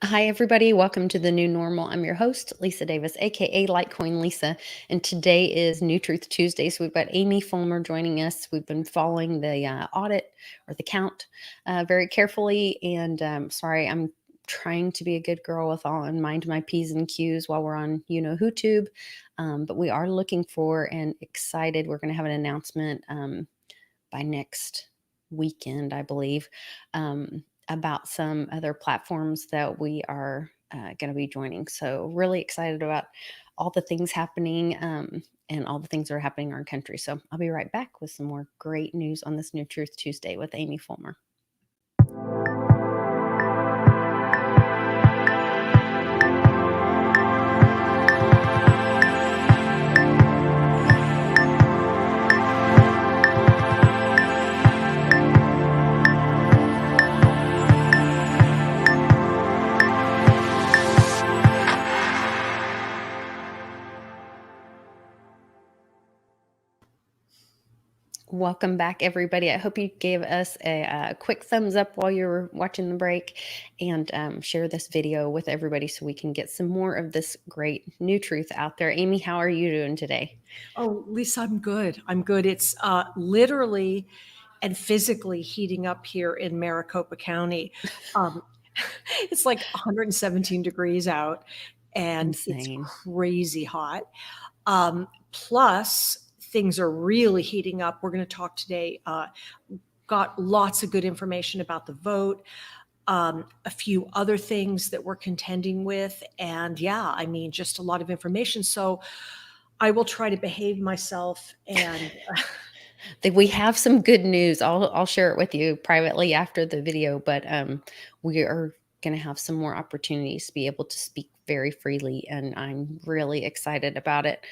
Hi, everybody. Welcome to the new normal. I'm your host, Lisa Davis, aka Litecoin Lisa. And today is New Truth Tuesday. So we've got Amy Fulmer joining us. We've been following the audit or the count very carefully. And sorry, I'm trying to be a good girl with all and mind my P's and Q's while we're on, YouTube. But we are looking for and excited. We're going to have an announcement by next weekend, I believe. About some other platforms that we are going to be joining. So really excited about all the things happening and all the things that are happening in our country. So I'll be right back with some more great news on this New Truth Tuesday with Amy Fulmer. Welcome back, everybody. I hope you gave us a quick thumbs up while you were watching the break and share this video with everybody so we can get some more of this great new truth out there. Amy, how are you doing today? Oh, Lisa, I'm good. It's literally and physically heating up here in Maricopa County. It's like 117 degrees out, and Insane. it's crazy hot. Plus, things are really heating up. We're going to talk today. Got lots of good information about the vote. A few other things that we're contending with. And yeah, just a lot of information. So I will try to behave myself and We have some good news. I'll share it with you privately after the video, but we are going to have some more opportunities to be able to speak very freely, and I'm really excited about it.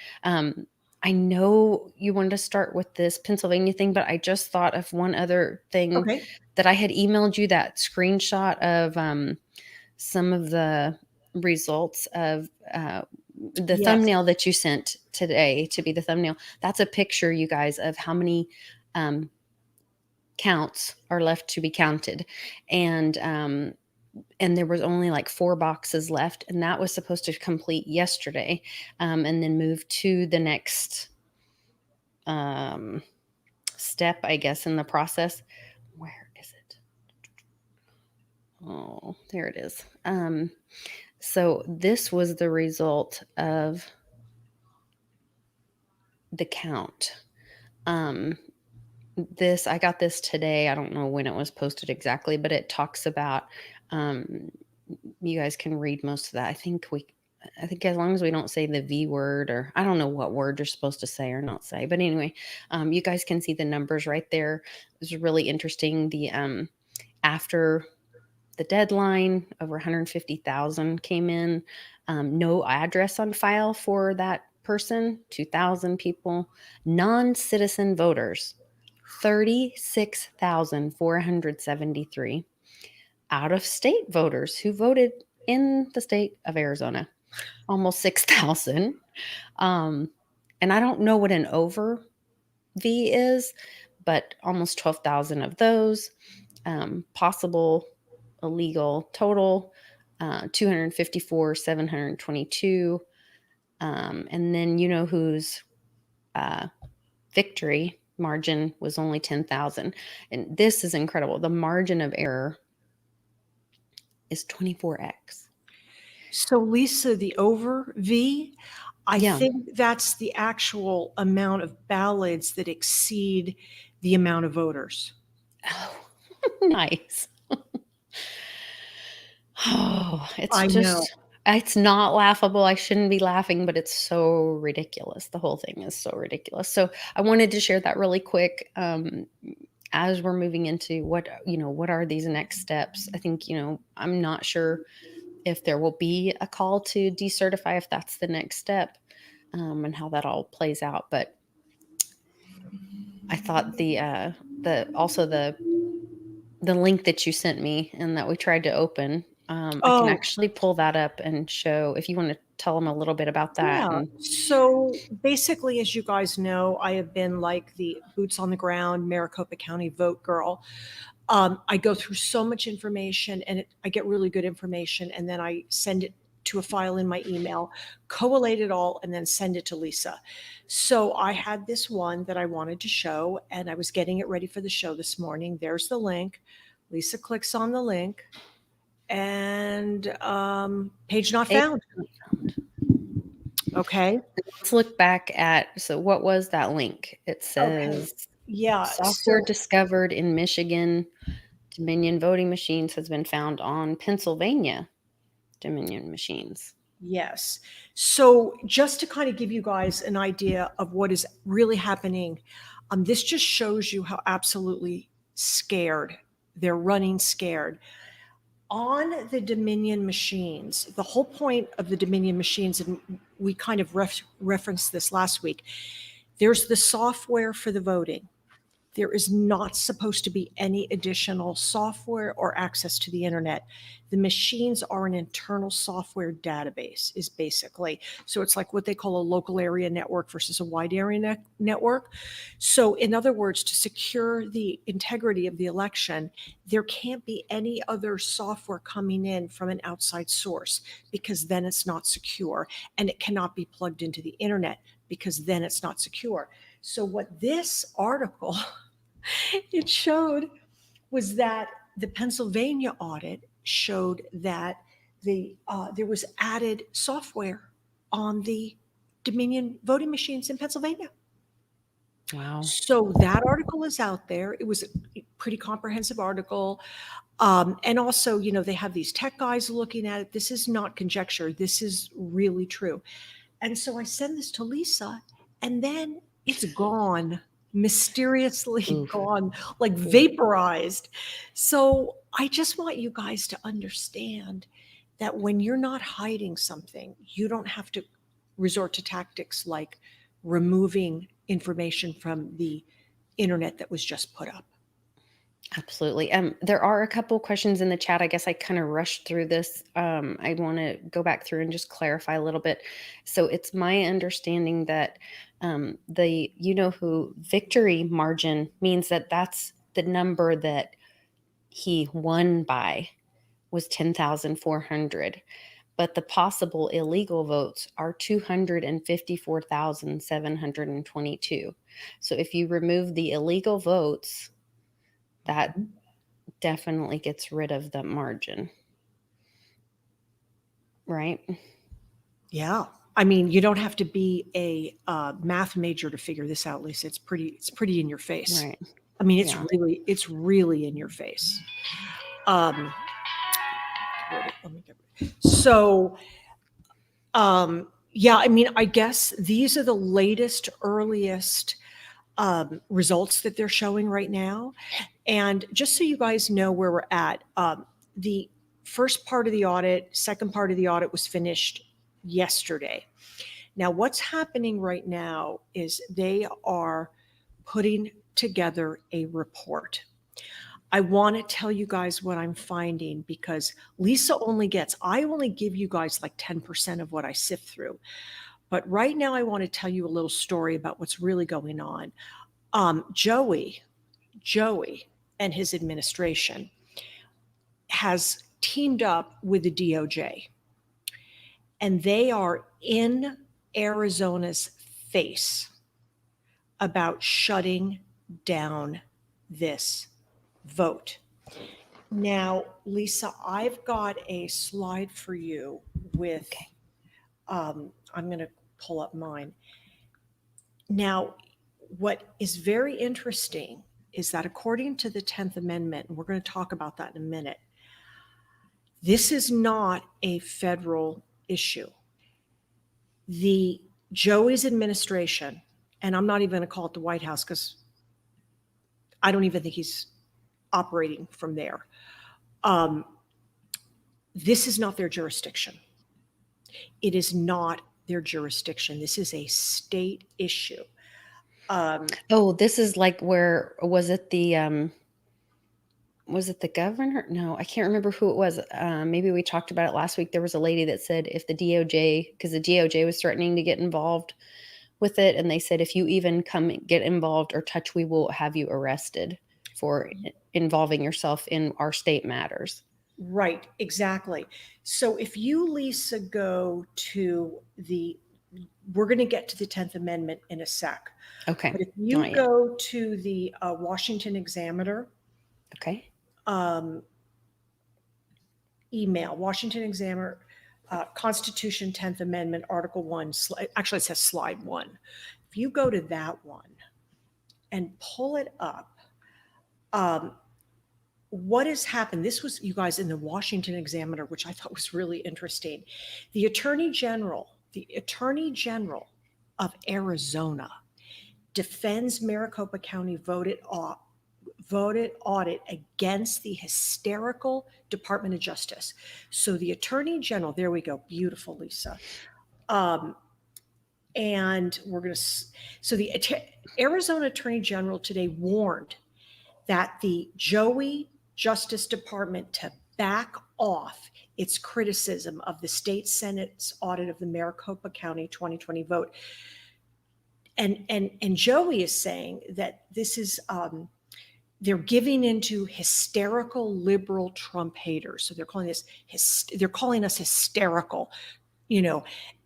I know you wanted to start with this Pennsylvania thing, but I just thought of one other thing okay. that I had emailed you, that screenshot of some of the results of the Yes. thumbnail that you sent today to be the thumbnail. That's a picture, you guys, of how many counts are left to be counted. And there was only like 4 boxes left, and that was supposed to complete yesterday, and then move to the next step, I guess, in the process. Where is it? Oh, there it is. So this was the result of the count. I got this today. I don't know when it was posted exactly, but it talks about, you guys can read most of that. I think as long as we don't say the V word, or I don't know what word you're supposed to say or not say, but anyway, you guys can see the numbers right there. It was really interesting. After the deadline, over 150,000 came in. No address on file for that person, 2,000 people. Non-citizen voters, 36,473. Out-of-state voters who voted in the state of Arizona, almost 6,000. And I don't know what an over V is, but almost 12,000 of those. Possible illegal total, 254,722. And then whose victory margin was only 10,000. And this is incredible. The margin of error is 24x. So Lisa, the over V, I Yeah. think that's the actual amount of ballots that exceed the amount of voters. Oh, nice. Oh, I know. it's not laughable. I shouldn't be laughing, but it's so ridiculous. The whole thing is so ridiculous. So I wanted to share that really quick. As we're moving into what are these next steps? I think, I'm not sure if there will be a call to decertify, if that's the next step, and how that all plays out. But I thought the link that you sent me and that we tried to open, I can Oh, actually pull that up and show, if you want to tell them a little bit about that. Yeah. And So basically, as you guys know, I have been like the boots on the ground Maricopa County vote girl. I go through so much information and I get really good information, and then I send it to a file in my email, collate it all, and then send it to Lisa. So I had this one that I wanted to show, and I was getting it ready for the show this morning. There's the link. Lisa clicks on the link, and page not they found. Okay. let's look back at, so what was that link? It Okay. says Yeah. software So discovered in Michigan Dominion voting machines has been found on Pennsylvania Dominion machines. yes. So just to kind of give you guys an idea of what is really happening, this just shows you how absolutely scared they're running scared. On the Dominion machines, the whole point of the Dominion machines, and we kind of referenced this last week, there's the software for the voting. There is not supposed to be any additional software or access to the internet. The machines are an internal software database, is basically. So it's like what they call a local area network versus a wide area network. So, in other words, to secure the integrity of the election, there can't be any other software coming in from an outside source, because then it's not secure. And it cannot be plugged into the internet, because then it's not secure. So, what this article it showed was that the Pennsylvania audit showed that there was added software on the Dominion voting machines in Pennsylvania. Wow. So that article is out there. It was a pretty comprehensive article. And also, they have these tech guys looking at it. This is not conjecture. This is really true. And so I send this to Lisa, and then it's gone, mysteriously Oof. gone, like vaporized. So I just want you guys to understand that when you're not hiding something, you don't have to resort to tactics like removing information from the internet that was just put up. Absolutely. There are a couple questions in the chat. I guess I kind of rushed through this. I want to go back through and just clarify a little bit. So it's my understanding that the who victory margin means that that's the number that he won by was 10,400. But the possible illegal votes are 254,722. So if you remove the illegal votes, that definitely gets rid of the margin. Right? Yeah. I mean, you don't have to be a math major to figure this out, Lisa. It's pretty in your face. Right. I mean, Yeah. it's really in your face. Let me get rid. So, yeah, I mean, I guess these are the latest, earliest results that they're showing right now. And just so you guys know where we're at, the first part of the audit, second part of the audit was finished yesterday. Now, what's happening right now is they are putting together a report. I want to tell you guys what I'm finding, because I only give you guys like 10% of what I sift through. But right now, I want to tell you a little story about what's really going on. Joey and his administration has teamed up with the DOJ, and they are in Arizona's face about shutting down this vote. Now, Lisa, I've got a slide for you with, I'm going to pull up mine. Now, what is very interesting is that according to the 10th Amendment, and we're going to talk about that in a minute, this is not a federal issue. The Joey's administration, and I'm not even going to call it the White House because I don't even think he's operating from there. This is not their jurisdiction. It is not their jurisdiction. This is a state issue. This is like, where was it, the was it the governor? No, I can't remember who it was. Maybe we talked about it last week. There was a lady that said if the DOJ, because the DOJ was threatening to get involved with it, and they said if you even come get involved or touch, we will have you arrested for involving yourself in our state matters. Right, exactly. So if you, Lisa, go to we're going to get to the 10th Amendment in a sec. Okay, But if you not yet. go to the Washington Examiner Okay, email, Washington Examiner, Constitution 10th Amendment, Article 1, actually it says slide 1. If you go to that one and pull it up, what has happened? This was, you guys, in the Washington Examiner, which I thought was really interesting. The Attorney General of Arizona defends Maricopa County voted audit against the hysterical Department of Justice. So the Attorney General, there we go, beautiful, Lisa. And we're going to, so the Arizona Attorney General today warned that the Joey Justice Department to back off its criticism of the state Senate's audit of the Maricopa County 2020 vote. And Joey is saying that this is, they're giving into hysterical liberal Trump haters. So they're calling us hysterical,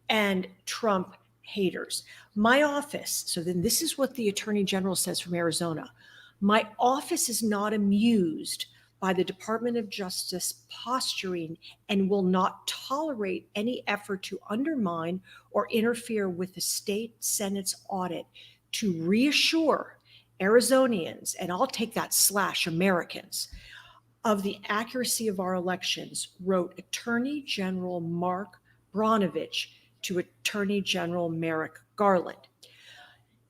and Trump haters. My office, so then this is what the Attorney General says from Arizona. My office is not amused by the Department of Justice posturing and will not tolerate any effort to undermine or interfere with the state Senate's audit to reassure Arizonians, and I'll take that / Americans, of the accuracy of our elections, wrote Attorney General Mark Brnovich to Attorney General Merrick Garland.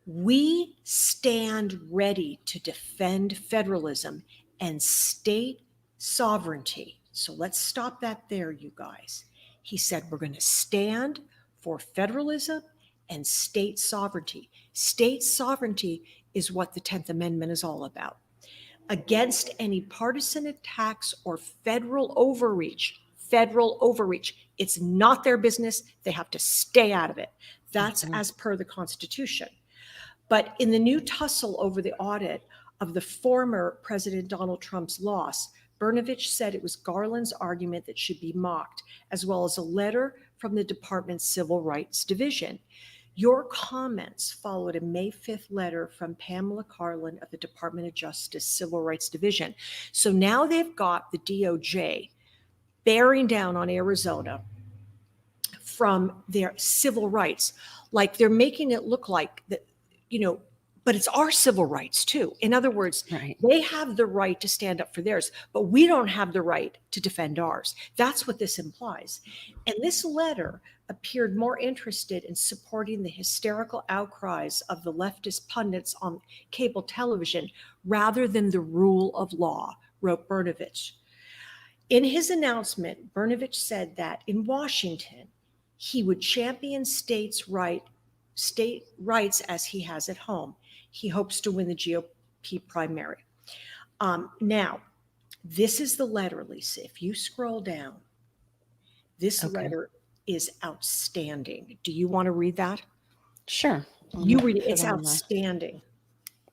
We stand ready to defend federalism and state sovereignty. So let's stop that there, you guys. He said, we're going to stand for federalism and state sovereignty. State sovereignty is what the 10th Amendment is all about. Against any partisan attacks or federal overreach. It's not their business. They have to stay out of it. That's as per the Constitution. But in the new tussle over the audit of the former President Donald Trump's loss, Brnovich said it was Garland's argument that should be mocked, as well as a letter from the department's Civil Rights Division. Your comments followed a May 5th letter from Pamela Karlan of the Department of Justice Civil Rights Division. So now they've got the DOJ bearing down on Arizona from their civil rights. Like they're making it look like that, but it's our civil rights too. In other words, right. They have the right to stand up for theirs, but we don't have the right to defend ours. That's what this implies. And this letter appeared more interested in supporting the hysterical outcries of the leftist pundits on cable television rather than the rule of law, wrote Brnovich. In his announcement, Brnovich said that in Washington, he would champion state rights as he has at home. He hopes to win the GOP primary. Now, this is the letter, Lisa. If you scroll down, this letter is outstanding. Do you want to read that? Sure. You read it. It's outstanding.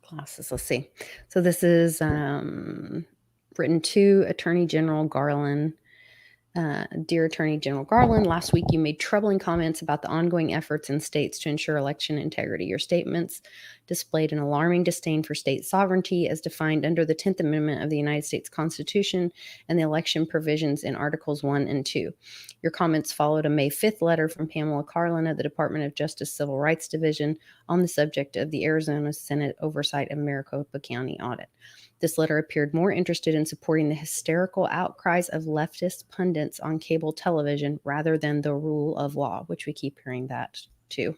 Classes. Let's see. So this is written to Attorney General Garland. Dear Attorney General Garland, last week you made troubling comments about the ongoing efforts in states to ensure election integrity. Your statements displayed an alarming disdain for state sovereignty as defined under the 10th Amendment of the United States Constitution and the election provisions in Articles 1 and 2. Your comments followed a May 5th letter from Pamela Karlan of the Department of Justice Civil Rights Division on the subject of the Arizona Senate oversight of Maricopa County audit. This letter appeared more interested in supporting the hysterical outcries of leftist pundits on cable television rather than the rule of law, which we keep hearing that too.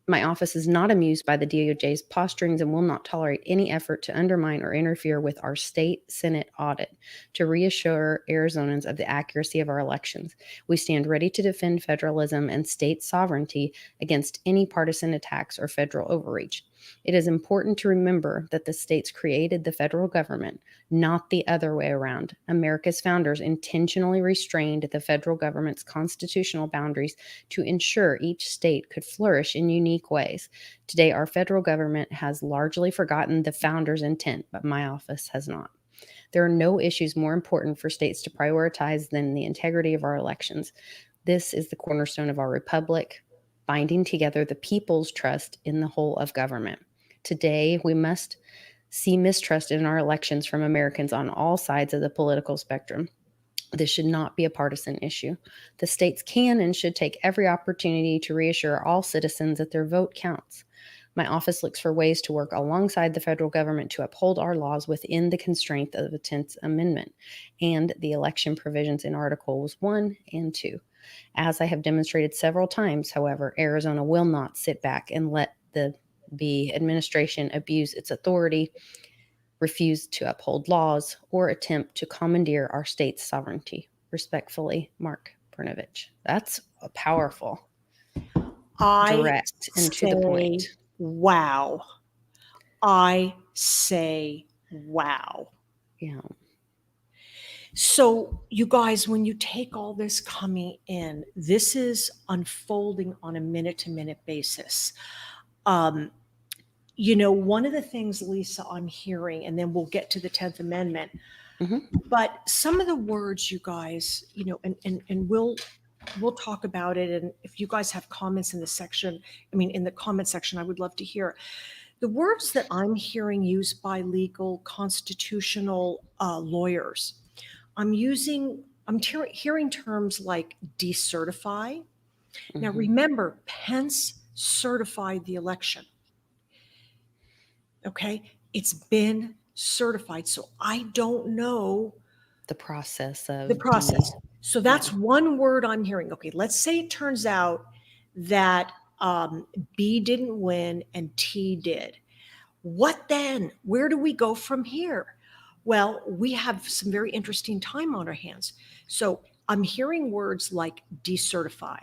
My office is not amused by the DOJ's posturings and will not tolerate any effort to undermine or interfere with our state Senate audit to reassure Arizonans of the accuracy of our elections. We stand ready to defend federalism and state sovereignty against any partisan attacks or federal overreach. It is important to remember that the states created the federal government, not the other way around. America's founders intentionally restrained the federal government's constitutional boundaries to ensure each state could flourish in unique ways. Today, our federal government has largely forgotten the founders' intent, but my office has not. There are no issues more important for states to prioritize than the integrity of our elections. This is the cornerstone of our republic, binding together the people's trust in the whole of government. Today, we must see mistrust in our elections from Americans on all sides of the political spectrum. This should not be a partisan issue. The states can and should take every opportunity to reassure all citizens that their vote counts. My office looks for ways to work alongside the federal government to uphold our laws within the constraint of the 10th Amendment and the election provisions in Articles 1 and 2. As I have demonstrated several times, however, Arizona will not sit back and let the administration abuse its authority, refuse to uphold laws, or attempt to commandeer our state's sovereignty. Respectfully, Mark Brnovich. That's powerful, I direct, and to the point. say, wow. I say, wow. Yeah. So, you guys, when you take all this coming in, this is unfolding on a minute to minute basis. One of the things, Lisa, I'm hearing, and then we'll get to the 10th Amendment, but some of the words, you guys, and we'll talk about it. And if you guys have comments in in the comment section, I would love to hear. The words that I'm hearing used by legal constitutional lawyers, I'm hearing terms like decertify. Now, remember, Pence certified the election. Okay, it's been certified. So I don't know the process of the process. So that's one word I'm hearing. Okay, let's say it turns out that B didn't win and T did. What then? Where do we go from here? Well, we have some very interesting time on our hands. So I'm hearing words like decertify.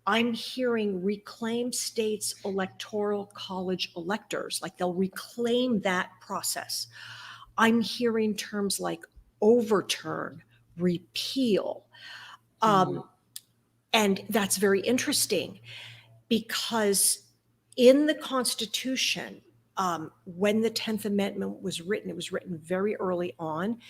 I'm hearing reclaim states' electoral college electors, like they'll reclaim that process. I'm hearing terms like overturn, repeal. And that's very interesting because in the Constitution, when the 10th Amendment was written, it was written very early on.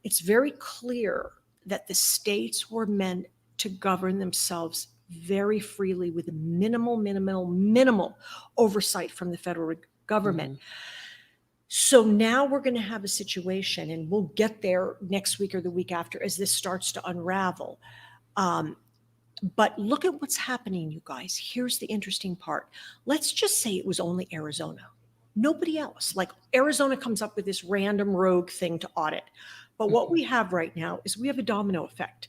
It's very clear that the states were meant to govern themselves very freely with minimal oversight from the federal government. So now we're going to have a situation, and we'll get there next week or the week after as this starts to unravel. But look at what's happening, you guys. Here's the interesting part. Let's just say it was only Arizona. Nobody else. Like Arizona comes up with this random rogue thing to audit. But what we have right now is we have a domino effect.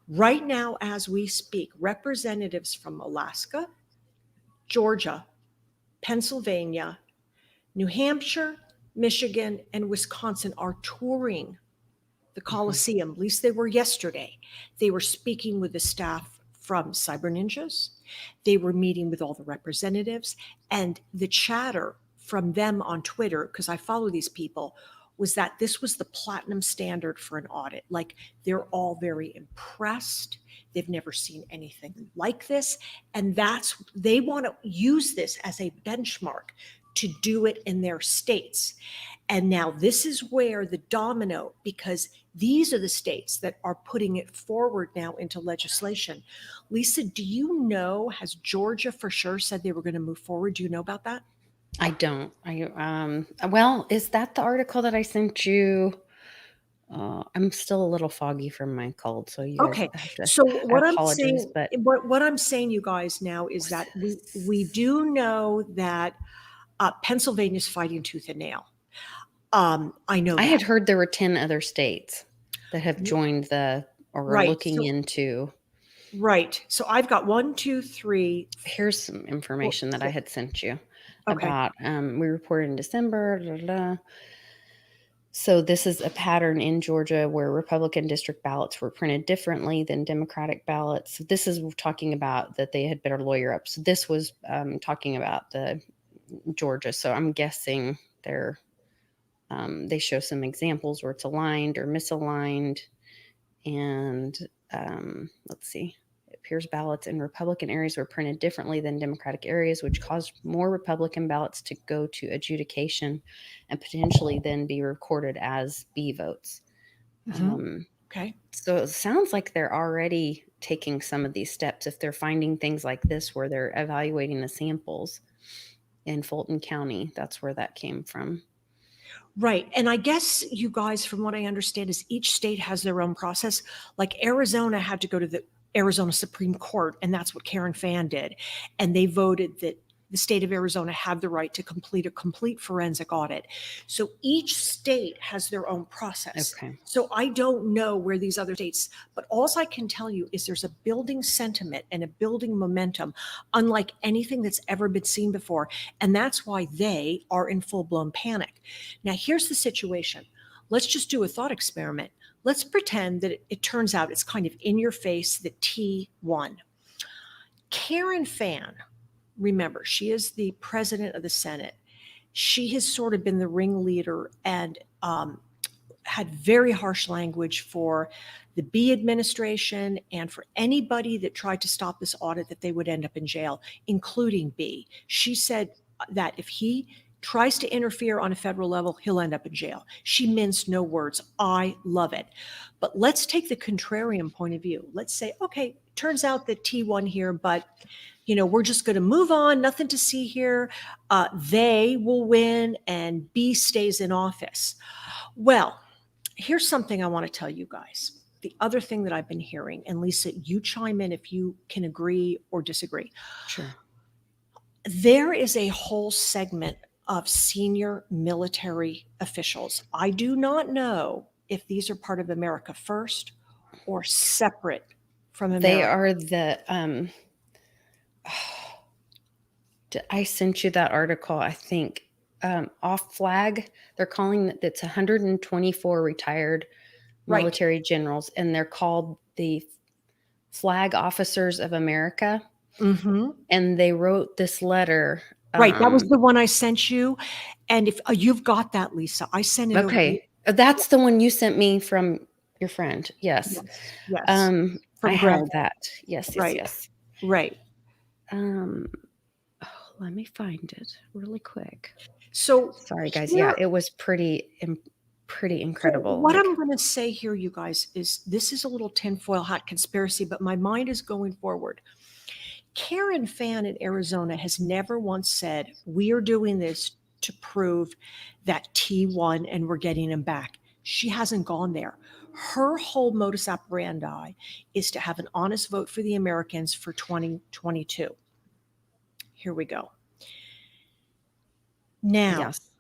Right now, as we speak, representatives from Alaska, Georgia, Pennsylvania, New Hampshire, Michigan, and Wisconsin are touring the Coliseum. At least they were yesterday. They were speaking with the staff from Cyber Ninjas. They were meeting with all the representatives. And the chatter from them on Twitter, because I follow these people, was that this was the platinum standard for an audit. Like they're all very impressed. They've never seen anything like this. And they want to use this as a benchmark to do it in their states. And now this is where the domino, because these are the states that are putting it forward now into legislation. Lisa, do you know, has Georgia for sure said they were going to move forward? Do you know about that? I don't. Well, is that the article that I sent you? I'm still a little foggy from my cold, so you guys have to. So what I'm apologize, saying, but what I'm saying, you guys, now is that we do know that Pennsylvania's fighting tooth and nail. I know I that. had heard there were 10 other states that have joined or are looking into. Right. So I've got 1, 2, 3. Here's some information that I had sent you about. We reported in December. So this is a pattern in Georgia where Republican district ballots were printed differently than Democratic ballots. This is talking about that they had better lawyer up. So this was talking about the Georgia. So I'm guessing they show some examples where it's aligned or misaligned. And let's see. It appears ballots in Republican areas were printed differently than Democratic areas, which caused more Republican ballots to go to adjudication and potentially then be recorded as B votes. Okay. So it sounds like they're already taking some of these steps if they're finding things like this where they're evaluating the samples in Fulton County. That's where that came from. Right. And I guess you guys, from what I understand, is each state has their own process. Like Arizona had to go to the Arizona Supreme Court, and that's what Karen Fann did. And they voted that the state of Arizona had the right to complete a complete forensic audit. So each state has their own process. Okay. So I don't know where these other states, but all I can tell you is there's a building sentiment and a building momentum unlike anything that's ever been seen before. And that's why they are in full-blown panic. Now, here's the situation. Let's just do a thought experiment. Let's pretend that it turns out it's kind of in your face that T won. Karen Fann, remember, she is the president of the Senate. She has sort of been the ringleader and had very harsh language for the B administration and for anybody that tried to stop this audit that they would end up in jail, including B. She said that if he tries to interfere on a federal level, he'll end up in jail. She minced no words. I love it. But let's take the contrarian point of view. Let's say, okay, turns out that T won here, but we're just going to move on. Nothing to see here. They will win and B stays in office. Well, here's something I want to tell you guys. The other thing that I've been hearing, and Lisa, you chime in if you can agree or disagree. Sure. There is a whole segment of senior military officials. I do not know if these are part of America First or separate from America. They are the I sent you that article, I think, off flag. They're calling it, it's 124 retired military generals, and they're called the Flag Officers of America. Mm-hmm. And they wrote this letter. Right. That was the one I sent you. And if you've got that, Lisa, I sent it over. Okay. That's the one you sent me from your friend. Yes. Yes. I Greg. have that. Yes. Right. Yes. Right. Let me find it really quick. So sorry, guys. Yeah, it was pretty incredible. So what I'm going to say here, you guys, is this is a little tinfoil hat conspiracy, but my mind is going forward. Karen Fann in Arizona has never once said, we are doing this to prove that T won and we're getting him back. She hasn't gone there. Her whole modus operandi is to have an honest vote for the Americans for 2022. Here we go. Now, yes.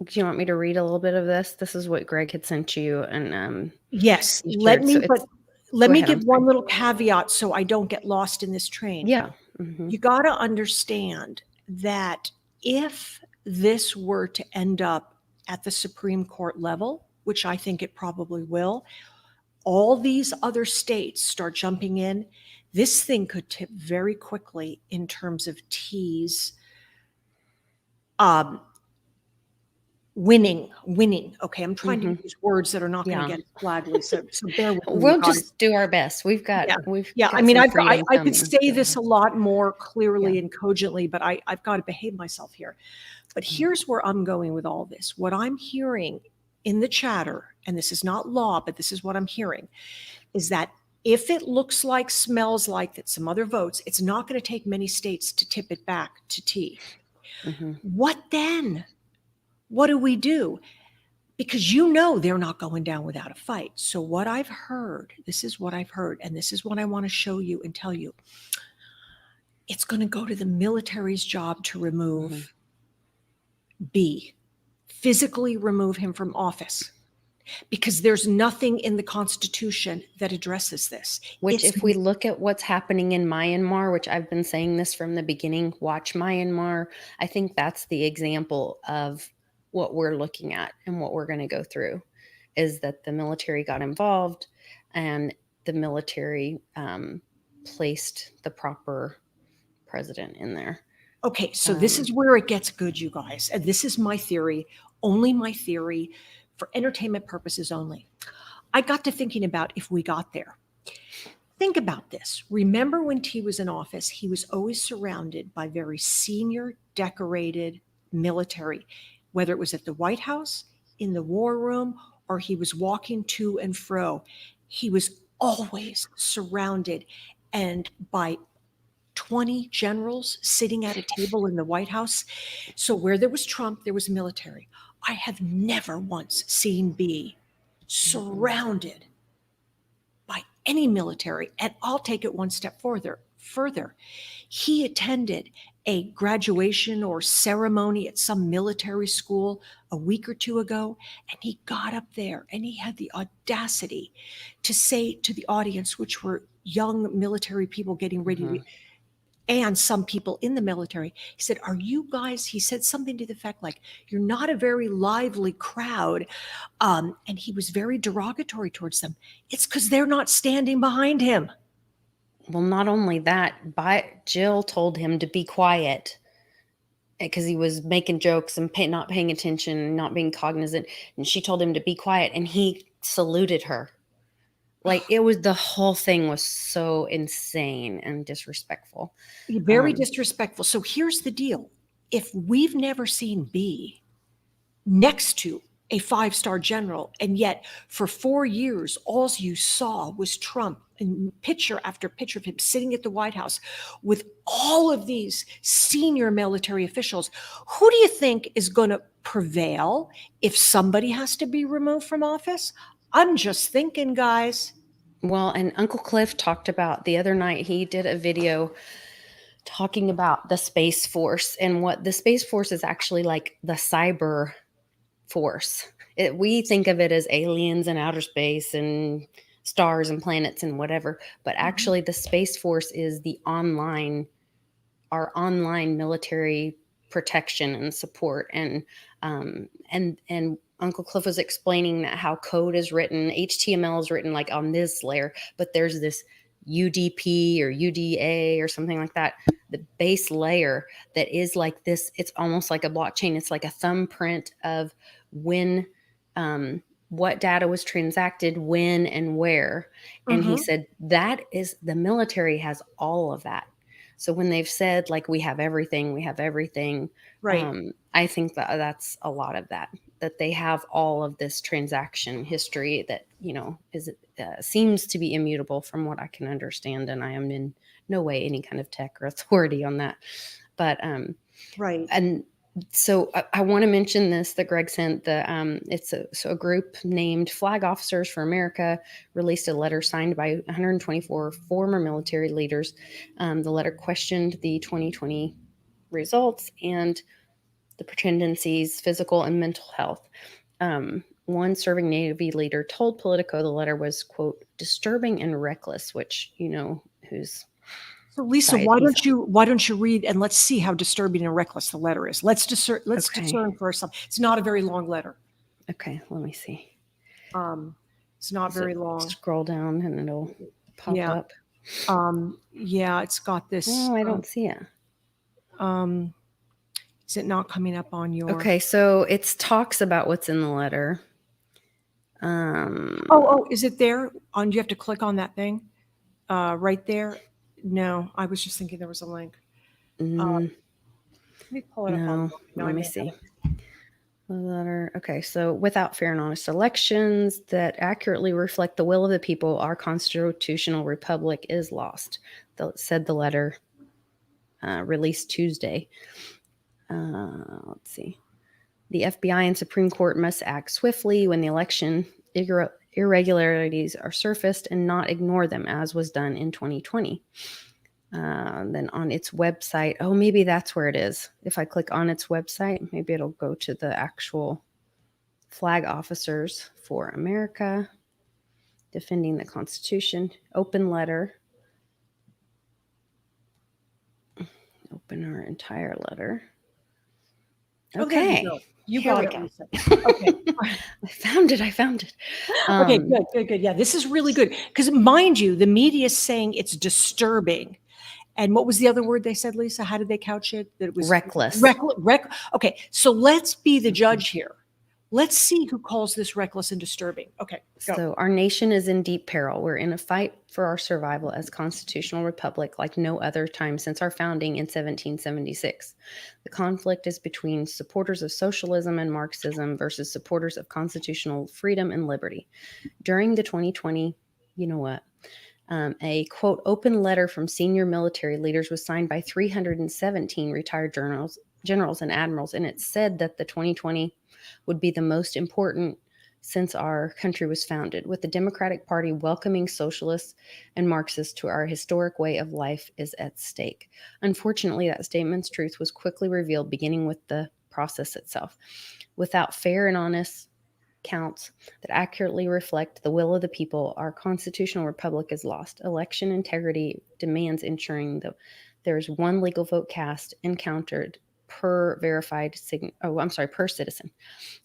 Do you want me to read a little bit of this? This is what Greg had sent you, and yes. Let me give one little caveat so I don't get lost in this train. Yeah. Mm-hmm. You got to understand that if this were to end up at the Supreme Court level, which I think it probably will, all these other states start jumping in. This thing could tip very quickly in terms of T's winning. Okay, I'm trying to use words that are not going to get flagged, Lisa. So bear with me. We'll just do our best. We've got. I mean, I could say this a lot more clearly and cogently, but I've got to behave myself here. But here's where I'm going with all this. What I'm hearing in the chatter, and this is not law, but this is what I'm hearing, is that if it looks like, smells like that some other votes, it's not going to take many states to tip it back to T. Mm-hmm. What then? What do we do? Because they're not going down without a fight. So what I've heard, this is what I've heard, and this is what I want to show you and tell you. It's going to go to the military's job to remove B, physically remove him from office. Because there's nothing in the Constitution that addresses this. Which, if we look at what's happening in Myanmar, which I've been saying this from the beginning, watch Myanmar. I think that's the example of what we're looking at and what we're going to go through, is that the military got involved and the military placed the proper president in there. Okay, so this is where it gets good, you guys. And this is my theory, only my theory, for entertainment purposes only. I got to thinking about if we got there. Think about this. Remember when T was in office, he was always surrounded by very senior, decorated military, whether it was at the White House, in the war room, or he was walking to and fro. He was always surrounded and by 20 generals sitting at a table in the White House. So where there was Trump, there was military. I have never once seen B surrounded by any military. And I'll take it one step further. He attended a graduation or ceremony at some military school a week or two ago, and he got up there and he had the audacity to say to the audience, which were young military people getting ready to, and some people in the military, he said, are you guys, he said something to the effect like, you're not a very lively crowd. And he was very derogatory towards them. It's because they're not standing behind him. Well, not only that, Jill told him to be quiet because he was making jokes and not paying attention and not being cognizant. And she told him to be quiet, and he saluted her. Like, it was, the whole thing was so insane and disrespectful. Very disrespectful. So here's the deal. If we've never seen B next to a 5-star general, and yet for 4 years, all you saw was Trump and picture after picture of him sitting at the White House with all of these senior military officials, who do you think is going to prevail if somebody has to be removed from office? I'm just thinking, guys. Well, and Uncle Cliff talked about the other night, he did a video talking about the Space Force, and what the Space Force is actually like the cyber force. We think of it as aliens and outer space and stars and planets and whatever, but actually the Space Force is our online military protection and support. And Uncle Cliff was explaining that how code is written, HTML is written like on this layer, but there's this UDP or UDA or something like that, the base layer that is like this. It's almost like a blockchain. It's like a thumbprint of when, what data was transacted, when and where. And he said that is, the military has all of that. So when they've said like, we have everything, right. I think that that's a lot of that they have all of this transaction history that, is seems to be immutable from what I can understand. And I am in no way any kind of tech or authority on that. But, right. And so I want to mention this, that Greg sent it's a group named Flag Officers for America released a letter signed by 124 former military leaders. The letter questioned the 2020 results and the pretendencies, physical and mental health. One serving Navy leader told Politico the letter was, quote, disturbing and reckless, which, who's. So Lisa, why don't you read and let's see how disturbing and reckless the letter is. Let's discern for ourselves. It's not a very long letter. Okay, let me see. It's not very long. Scroll down and it'll pop up. Yeah, it's got this. Oh, I don't see it. Is it not coming up on your? Okay, so it talks about what's in the letter. Is it there? Do you have to click on that thing right there? No, I was just thinking there was a link. Let me pull it up. Let me see. The letter. Okay, so without fair and honest elections that accurately reflect the will of the people, our constitutional republic is lost, said the letter released Tuesday. Let's see. The FBI and Supreme Court must act swiftly when the election irregularities are surfaced and not ignore them, as was done in 2020. Then on its website, maybe that's where it is. If I click on its website, maybe it'll go to the actual Flag Officers for America, defending the Constitution, open letter. Open our entire letter. Okay. You got it. Okay. I found it. Okay, good. Yeah, this is really good. Because mind you, the media is saying it's disturbing. And what was the other word they said, Lisa? How did they couch it? That it was Reckless. Okay, so let's be the judge here. Let's see who calls this reckless and disturbing. Okay, go. So our nation is in deep peril. We're in a fight for our survival as constitutional republic like no other time since our founding in 1776. The conflict is between supporters of socialism and Marxism versus supporters of constitutional freedom and liberty. During the 2020, you know what? A quote open letter from senior military leaders was signed by 317 retired generals and admirals, and it said that the 2020 would be the most important since our country was founded, with the Democratic Party welcoming socialists and Marxists to our historic way of life is at stake. Unfortunately, that statement's truth was quickly revealed, beginning with the process itself. Without fair and honest counts that accurately reflect the will of the people, our constitutional republic is lost. Election integrity demands ensuring that there is one legal vote cast and counted per per citizen.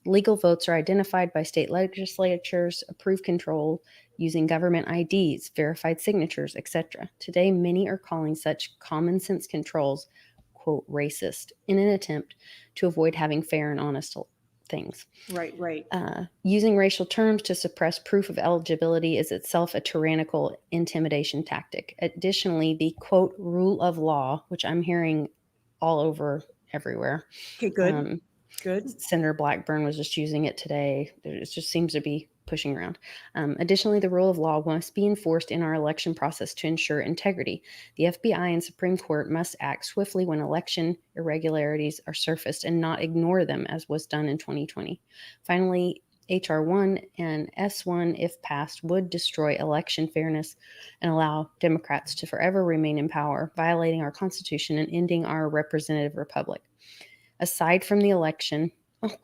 Legal votes are identified by state legislatures, approved control using government IDs, verified signatures, etc. Today, many are calling such common sense controls, quote, racist, in an attempt to avoid having fair and honest things. Right. Using racial terms to suppress proof of eligibility is itself a tyrannical intimidation tactic. Additionally, the quote rule of law, which I'm hearing all over everywhere. Okay, good. Good. Senator Blackburn was just using it today. It just seems to be pushing around. Additionally, the rule of law must be enforced in our election process to ensure integrity. The FBI and Supreme Court must act swiftly when election irregularities are surfaced and not ignore them, as was done in 2020. Finally, H.R. 1 and S1, if passed, would destroy election fairness and allow Democrats to forever remain in power, violating our Constitution and ending our representative republic. Aside from the election, the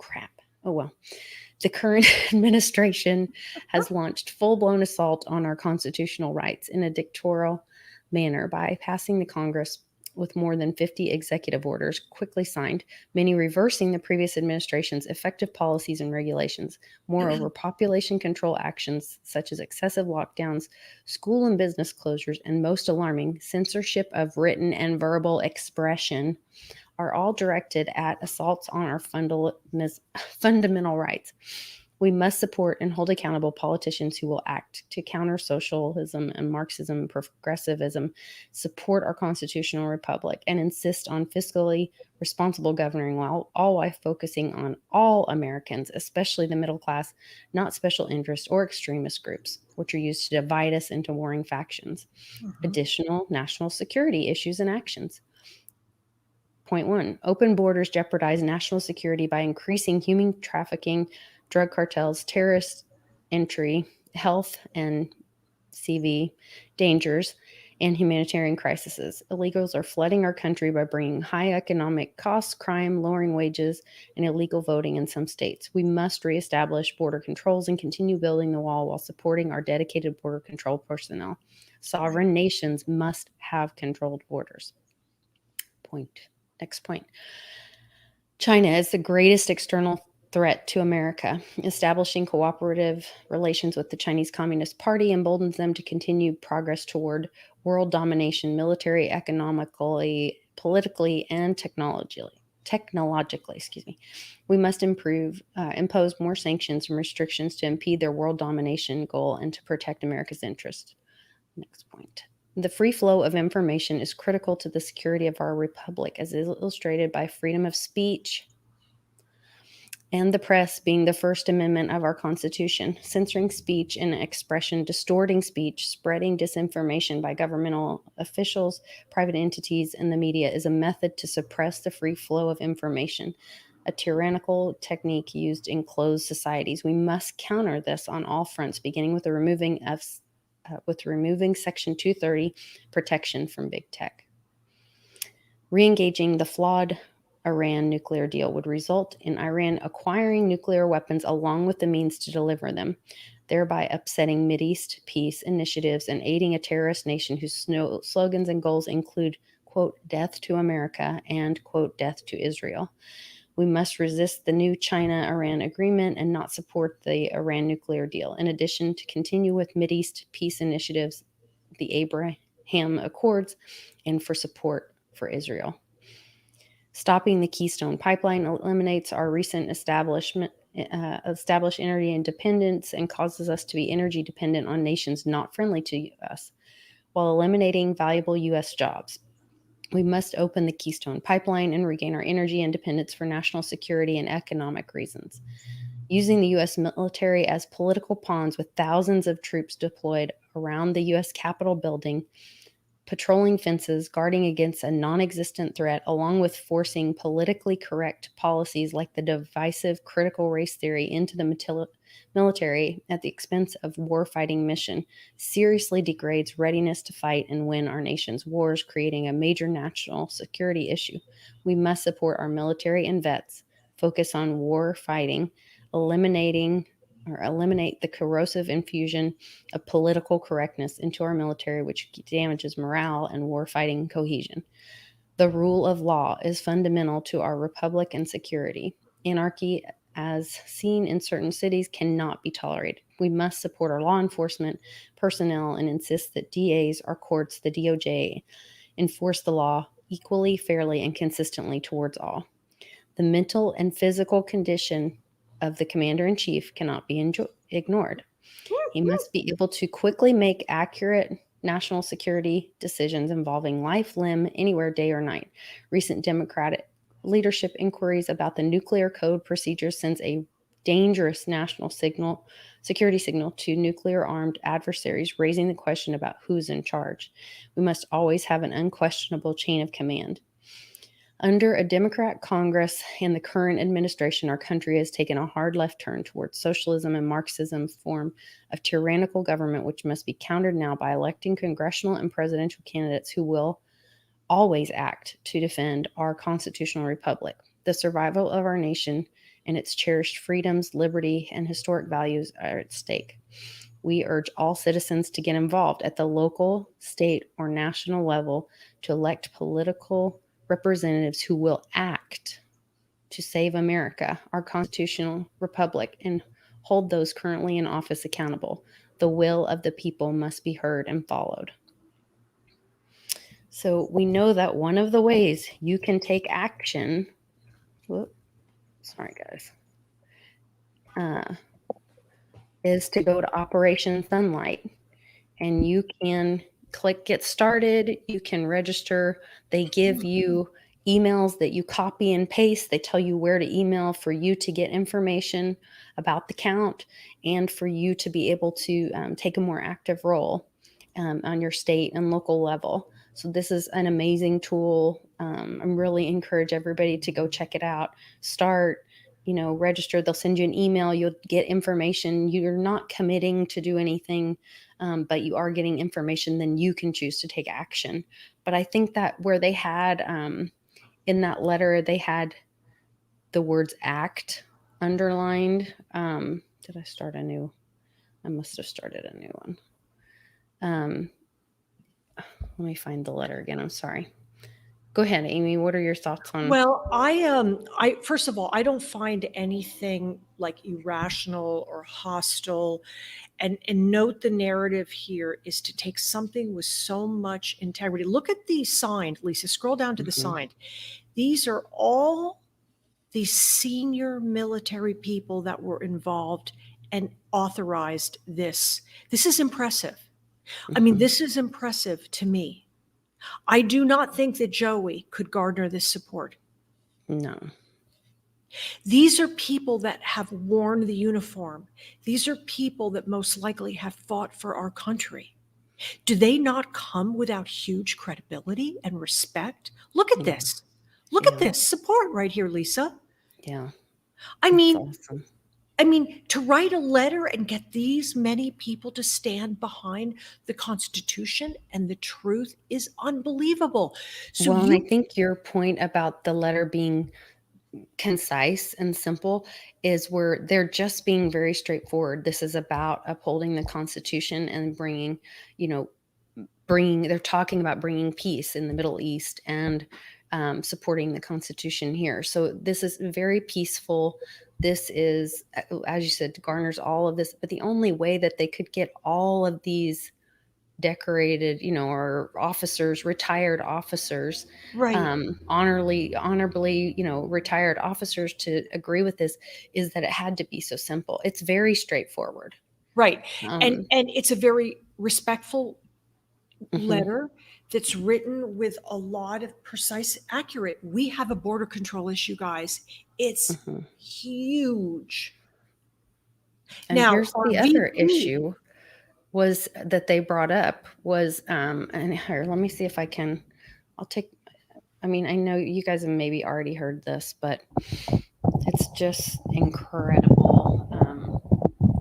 current administration has launched full-blown assault on our constitutional rights in a dictatorial manner by passing the Congress with more than 50 executive orders quickly signed, many reversing the previous administration's effective policies and regulations. Moreover, population control actions such as excessive lockdowns, school and business closures, and most alarming, censorship of written and verbal expression are all directed at assaults on our fundamental rights. We must support and hold accountable politicians who will act to counter socialism and Marxism and progressivism, support our constitutional republic, and insist on fiscally responsible governing while focusing on all Americans, especially the middle class, not special interest or extremist groups, which are used to divide us into warring factions. Additional national security issues and actions. Point 1, open borders jeopardize national security by increasing human trafficking, drug cartels, terrorist entry, health and CV dangers, and humanitarian crises. Illegals are flooding our country by bringing high economic costs, crime, lowering wages, and illegal voting in some states. We must reestablish border controls and continue building the wall while supporting our dedicated border control personnel. Sovereign nations must have controlled borders. Next point. China is the greatest external threat to America. Establishing cooperative relations with the Chinese Communist Party emboldens them to continue progress toward world domination, military, economically, politically, and technologically. We must impose more sanctions and restrictions to impede their world domination goal and to protect America's interest. Next point. The free flow of information is critical to the security of our republic, as illustrated by freedom of speech and the press being the First Amendment of our Constitution. Censoring speech and expression, distorting speech, spreading disinformation by governmental officials, private entities, and the media is a method to suppress the free flow of information, a tyrannical technique used in closed societies. We must counter this on all fronts, beginning with removing Section 230 protection from big tech. Re-engaging the flawed Iran nuclear deal would result in Iran acquiring nuclear weapons along with the means to deliver them, thereby upsetting Mideast peace initiatives and aiding a terrorist nation whose slogans and goals include, quote, death to America and, quote, death to Israel. We must resist the new China-Iran agreement and not support the Iran nuclear deal. In addition, to continue with Mideast peace initiatives, the Abraham Accords and for support for Israel. Stopping the Keystone Pipeline eliminates our recent established energy independence and causes us to be energy dependent on nations not friendly to us, while eliminating valuable U.S. jobs. We must open the Keystone Pipeline and regain our energy independence for national security and economic reasons. Using the U.S. military as political pawns with thousands of troops deployed around the U.S. Capitol building, patrolling fences, guarding against a non-existent threat, along with forcing politically correct policies like the divisive critical race theory into the military at the expense of warfighting mission, seriously degrades readiness to fight and win our nation's wars, creating a major national security issue. We must support our military and vets, focus on war fighting, eliminate the corrosive infusion of political correctness into our military, which damages morale and warfighting cohesion. The rule of law is fundamental to our republic and security. Anarchy, as seen in certain cities, cannot be tolerated. We must support our law enforcement personnel and insist that DAs, our courts, the DOJ, enforce the law equally, fairly, and consistently towards all. The mental and physical condition of the commander-in-chief cannot be ignored. He must be able to quickly make accurate national security decisions involving life, limb, anywhere, day or night. Recent Democratic leadership inquiries about the nuclear code procedures sends a dangerous national security signal to nuclear-armed adversaries, raising the question about who's in charge. We must always have an unquestionable chain of command. Under a Democrat Congress and the current administration, our country has taken a hard left turn towards socialism and Marxism form of tyrannical government, which must be countered now by electing congressional and presidential candidates who will always act to defend our constitutional republic. The survival of our nation and its cherished freedoms, liberty, and historic values are at stake. We urge all citizens to get involved at the local, state, or national level to elect political representatives who will act to save America, our constitutional republic, and hold those currently in office accountable. The will of the people must be heard and followed. So we know that one of the ways you can take action, is to go to Operation Sunlight. And you can click Get Started. You can register. They give you emails that you copy and paste. They tell you where to email for you to get information about the count and for you to be able to take a more active role on your state and local level. So this is an amazing tool. I'm really encourage everybody to go check it out. Start, register. They'll send you an email. You'll get information. You're not committing to do anything, but you are getting information. Then you can choose to take action. But I think that where they had in that letter, they had the words act underlined. Did I start a new? I must have started a new one. Let me find the letter again. I'm sorry. Go ahead, Amy. What are your thoughts on? Well, I first of all, I don't find anything like irrational or hostile. And note the narrative here is to take something with so much integrity. Look at the sign, Lisa. Scroll down to the sign. These are all the senior military people that were involved and authorized this. This is impressive. I mean, this is impressive to me. I do not think that Joey could garner this support. No. These are people that have worn the uniform. These are people that most likely have fought for our country. Do they not come without huge credibility and respect? Look at this. Look at this support right here, Lisa. Yeah. I mean, awesome. To write a letter and get these many people to stand behind the Constitution and the truth is unbelievable. So and I think your point about the letter being concise and simple is where they're just being very straightforward. This is about upholding the Constitution and bringing, they're talking about bringing peace in the Middle East and supporting the Constitution here. So this is very peaceful. This is, as you said, garners all of this. But the only way that they could get all of these decorated, or officers, retired officers, Right. honorably, retired officers to agree with this, is that it had to be so simple. It's very straightforward. Right. And Um, it's a very respectful mhm, letter that's written with a lot of precise accurate. We have a border control issue, guys. It's mhm. huge. And Now, here's our the other VP, issue was that they brought up was, and here, let me see if I can, I'll take, I mean, I know you guys have maybe already heard this, but it's just incredible.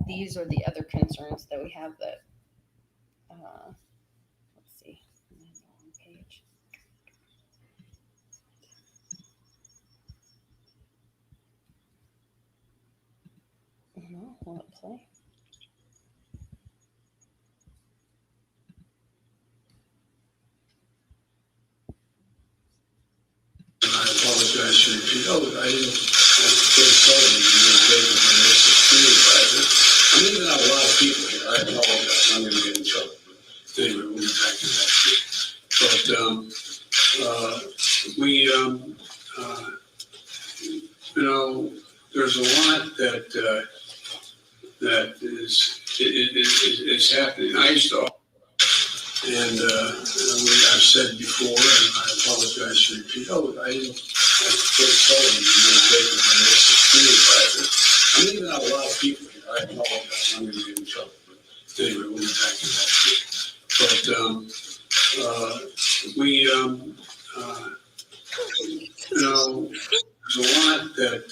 These are the other concerns that we have that, let's see, I'm on the wrong page. Will it play? I apologize to repeat. Oh, I didn't have to put solely in the paper when this security advisor. I'm leaving out a lot of people here. I apologize. I'm going to get in trouble. But anyway, we'll get back to that. But there's a lot that is happening. I used to. And I've said before, and I apologize to repeat. Oh, I didn't have to put solely in the paper when this security advisor. I'm leaving out a lot of people here. I apologize. I'm going to get in trouble. But anyway, we'll get back to that. But there's a lot that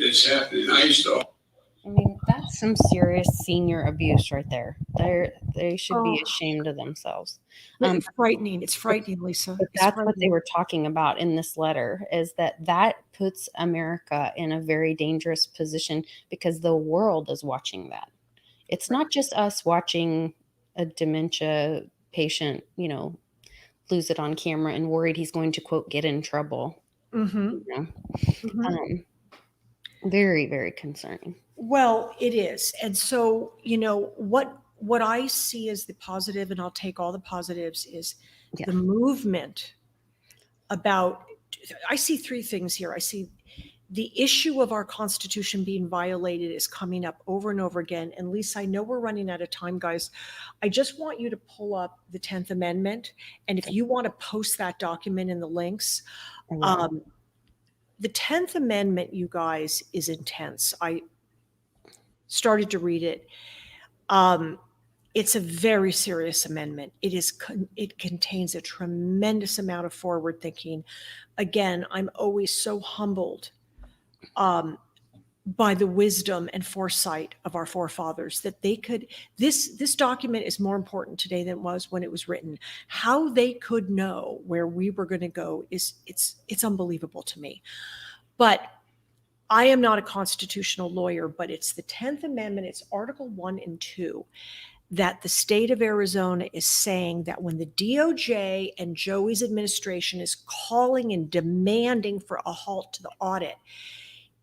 is happening. I used to. I mean, that's some serious senior abuse right there. They should be oh, ashamed of themselves. it's frightening. It's frightening, Lisa. But It's that's what they frightening. were talking about in this letter, is that puts America in a very dangerous position because the world is watching that. It's Right. not just us watching a dementia patient, lose it on camera and worried he's going to, quote, get in trouble. Mm-hmm. You know, Mm-hmm. um, very, very concerning. Well, it is. And so, what I see as the positive, and I'll take all the positives, is Yeah. the movement about, I see three things here. I see the issue of our Constitution being violated is coming up over and over again. And Lisa, I know we're running out of time, guys. I just want you to pull up the 10th Amendment. And if you want to post that document in the links, I will. um, the 10th Amendment, you guys, is intense. I started to read it. It's a very serious amendment. It contains a tremendous amount of forward thinking. Again, I'm always so humbled by the wisdom and foresight of our forefathers that they could. This document is more important today than it was when it was written. How they could know where we were going to go is it's unbelievable to me. But I am not a constitutional lawyer, but it's the 10th Amendment. It's Article 1 and 2 that the state of Arizona is saying that when the DOJ and Joey's administration is calling and demanding for a halt to the audit,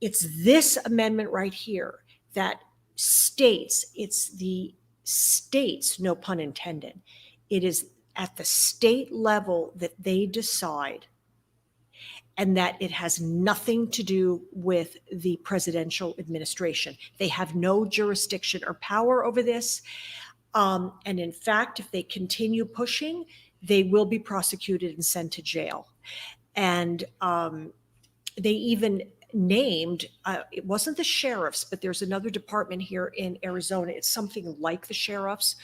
it's this amendment right here that states, it's the states, no pun intended, it is at the state level that they decide, and that it has nothing to do with the presidential administration. They have no jurisdiction or power over this. And in fact, if they continue pushing, they will be prosecuted and sent to jail. And they even named, it wasn't the sheriffs, but there's another department here in Arizona. It's something like the sheriffs,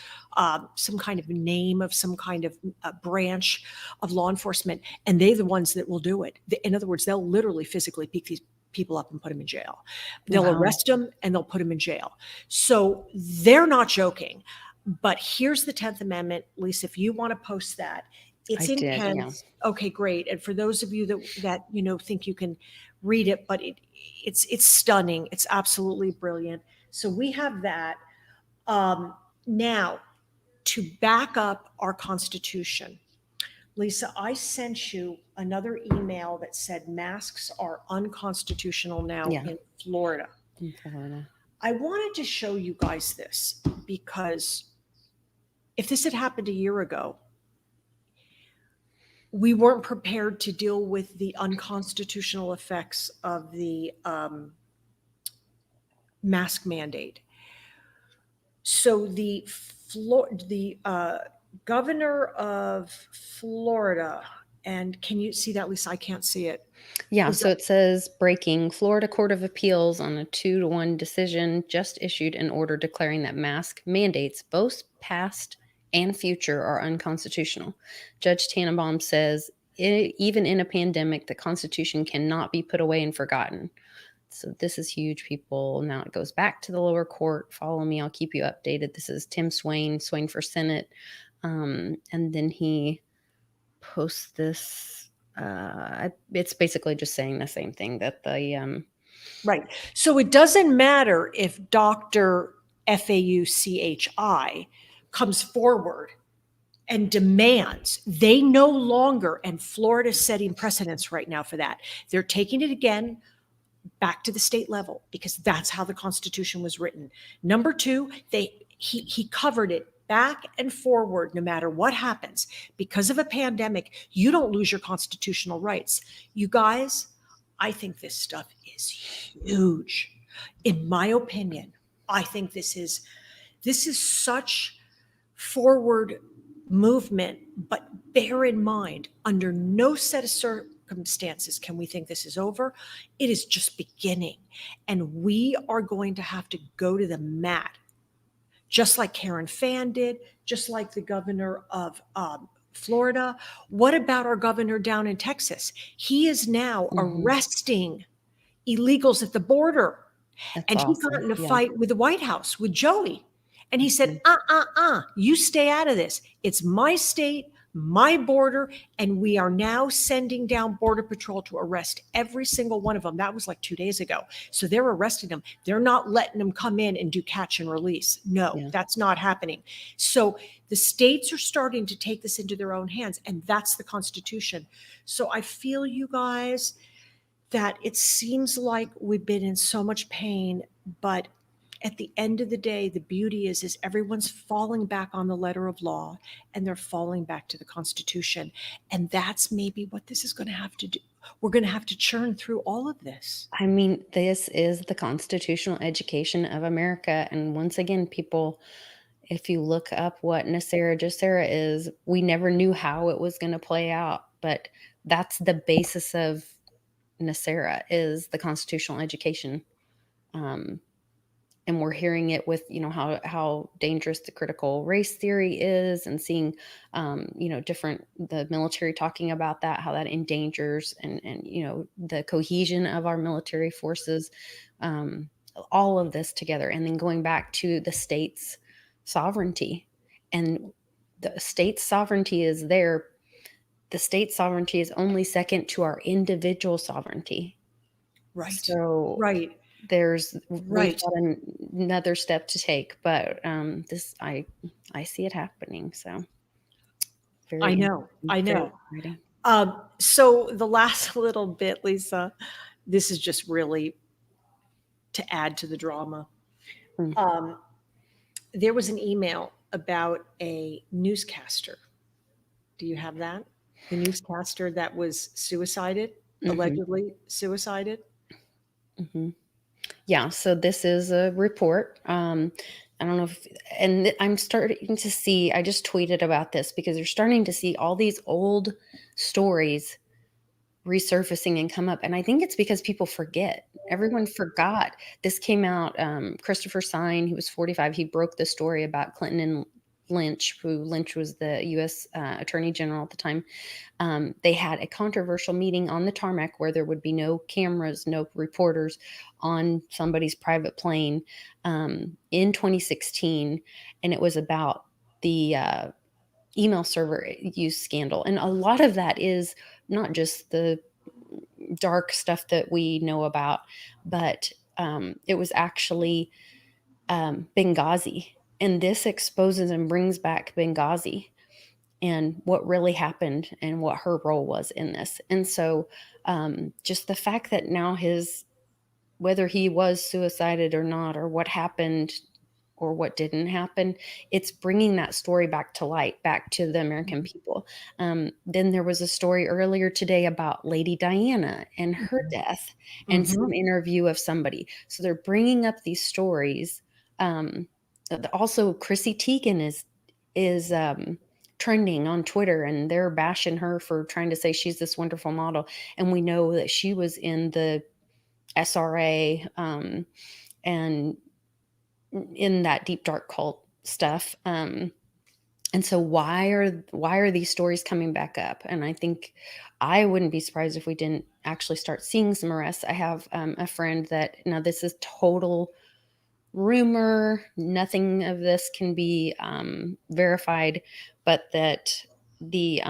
some kind of name of some kind of branch of law enforcement. And they're the ones that will do it. In other words, they'll literally physically pick these people up and put them in jail. They'll Wow. arrest them and they'll put them in jail. So they're not joking. But here's the 10th Amendment. Lisa, if you want to post that, it's I did, yeah. intense. Okay, great. And for those of you that think you can read it, but it's stunning. It's absolutely brilliant. So we have that. Now, to back up our Constitution, Lisa, I sent you another email that said masks are unconstitutional now Yeah. in Florida. In Florida. I wanted to show you guys this because if this had happened a year ago, we weren't prepared to deal with the unconstitutional effects of the mask mandate. So the governor of Florida, and can you see that, Lisa? I can't see it. Yeah, so it says breaking Florida Court of Appeals on a 2-1 decision just issued an order declaring that mask mandates, both past and future, are unconstitutional. Judge Tannenbaum says even in a pandemic, the Constitution cannot be put away and forgotten. So this is huge, people. Now it goes back to the lower court. Follow me. I'll keep you updated. This is Tim Swain for Senate. And then he posts this. It's basically just saying the same thing that the right. So it doesn't matter if Dr. Fauchi comes forward and demands. They no longer, and Florida's setting precedents right now for that. They're taking it again back to the state level because that's how the Constitution was written. Number two, he covered it back and forward no matter what happens. Because of a pandemic, you don't lose your constitutional rights. You guys, I think this stuff is huge. In my opinion, I think this is such forward movement, but bear in mind, under no set of circumstances can we think this is over. It is just beginning, and we are going to have to go to the mat, just like Karen Fann did, just like the governor of Florida. What about our governor down in Texas? He is now arresting illegals at the border. That's and awesome. He got in a fight with the White House, with Joey. And he said, you stay out of this. It's my state, my border. And we are now sending down Border Patrol to arrest every single one of them. That was like 2 days ago. So they're arresting them. They're not letting them come in and do catch and release. No, that's not happening. So the states are starting to take this into their own hands. And that's the Constitution. So I feel, you guys, that it seems like we've been in so much pain, but at the end of the day, the beauty is everyone's falling back on the letter of law and they're falling back to the Constitution. And that's maybe what this is going to have to do. We're going to have to churn through all of this. I mean, this is the constitutional education of America. And once again, people, if you look up what NESARA GESARA is, we never knew how it was going to play out. But that's the basis of NESARA, is the constitutional education. And we're hearing it with, how dangerous the critical race theory is, and seeing, the military talking about that, how that endangers and the cohesion of our military forces, all of this together. And then going back to the state's sovereignty, and the state's sovereignty is there. The state sovereignty is only second to our individual sovereignty. Right. So, right. We've got another step to take, but this I see it happening. So I know. So the last little bit, Lisa, this is just really to add to the drama. There was an email about a newscaster. Do you have that? The newscaster that was allegedly suicided. Yeah, so this is a report. I don't know and I'm starting to see, I just tweeted about this because you're starting to see all these old stories resurfacing and come up. And I think it's because people forget. Everyone forgot. This came out, Christopher Sine, he was 45. He broke the story about Clinton and Lynch, who Lynch was the U.S. Attorney General at the time. They had a controversial meeting on the tarmac where there would be no cameras, no reporters on somebody's private plane in 2016. And it was about the email server use scandal. And a lot of that is not just the dark stuff that we know about, but it was actually Benghazi. And this exposes and brings back Benghazi and what really happened and what her role was in this. And so just the fact that now his whether he was suicided or not, or what happened or what didn't happen, it's bringing that story back to light, back to the American people. Then there was a story earlier today about Lady Diana and her death and some interview of somebody. So they're bringing up these stories. Also, Chrissy Teigen is trending on Twitter, and they're bashing her for trying to say she's this wonderful model. And we know that she was in the SRA and in that deep dark cult stuff. And so why are these stories coming back up? And I think I wouldn't be surprised if we didn't actually start seeing some arrests. I have a friend that, now this is total rumor, nothing of this can be verified, but that the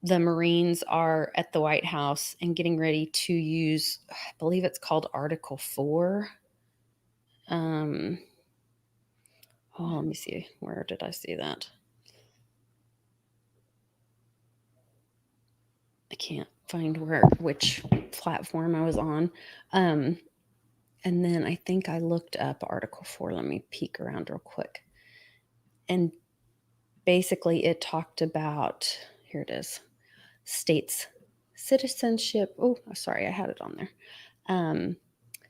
Marines are at the White House and getting ready to use, I believe it's called Article 4. Let me see. Where did I see that? I can't find which platform I was on. And then I think I looked up Article 4. Let me peek around real quick. And basically it talked about, here it is, states citizenship. Oh, sorry, I had it on there.